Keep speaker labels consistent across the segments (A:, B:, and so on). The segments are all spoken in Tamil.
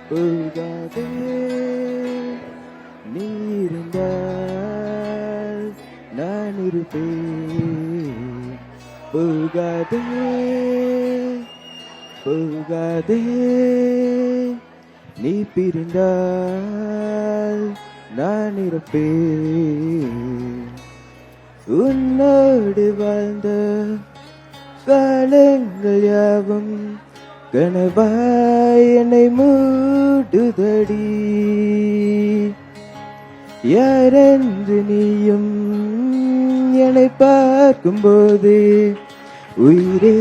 A: போகாதே நீ இருந்தால் நான் இருப்பேன். போகாதே போகாதே நீ பிரிந்தால் நான் இருப்பேன். உன்னோடு வாழ்ந்த காலங்கள் யாவும் கனவாய் என்னை மூடுதடி. யாரென்று நீயும் என்னை பார்க்கும்போது உயிரே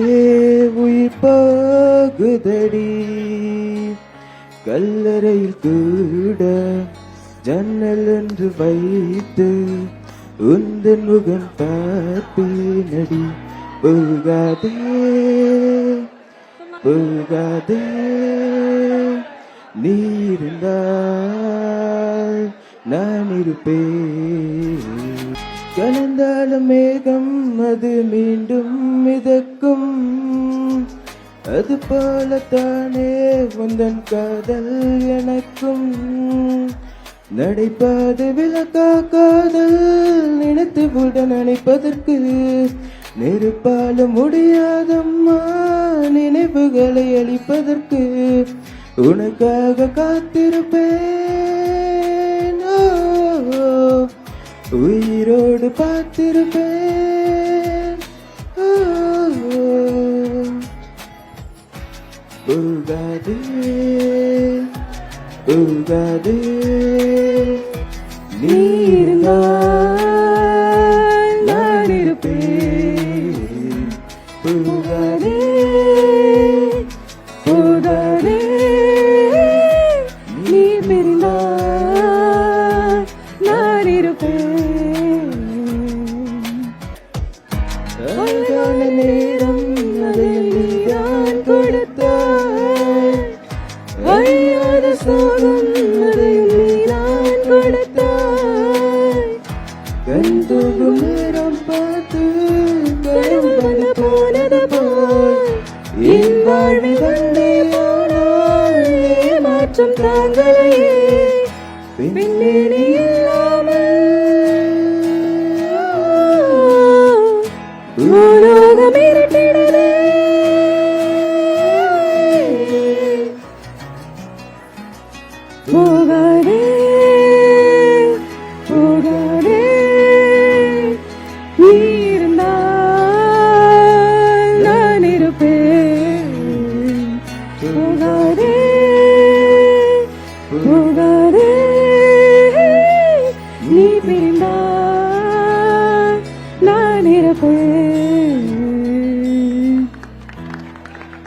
A: உயிர் போகுதடி. கல்லறையில் கூட ஜன்னல் ஒன்று வைத்து உந்தன் முகம் பார்ப்பேனடி. போகாதே போகாதே நீ இருந்தால் நான் இருப்பேன். கலந்தாலும் மேகம் அது மீண்டும் மிதக்கும், அது போலத்தானே உந்தன் காதல் எனக்கும். நடைபாதை விளக்கா காதல் நினைத்துவிட நினைப்பதற்கு நெருப்பாலும் முடியாதம்மா நினைவுகளை அளிப்பதற்கு. உனக்காக காத்திருப்பேன், உயிரோடு பார்த்திருப்பேன். போகாதே போகாதே நீ இருந்தால் நான் இருப்பேன். போகாதே போகாதே
B: நீ பிரிந்தால் நான் இருப்பேன்.
A: அழகான நேரம் அதை நீதான் கொடுத்தாய்.
B: அழியாத சோகம் அதையும் நீதான் கொடுத்தாய்.
A: கண் தூங்கும் நேரம் பார்த்து
B: கனவு வந்து போனது போல்
A: என் வாழ்வில் வந்தே போனால்
B: ஏமாற்றம் தாங்களையே பின்னே நீ இல்லாமல் பூலோகம் இருட்டிடுதே. போகாதே போகாதே நீ இருந்தால் நான் இருப்பேன். போகாதே போகாதே நீ பிரிந்தால் நான் இருப்பேன்.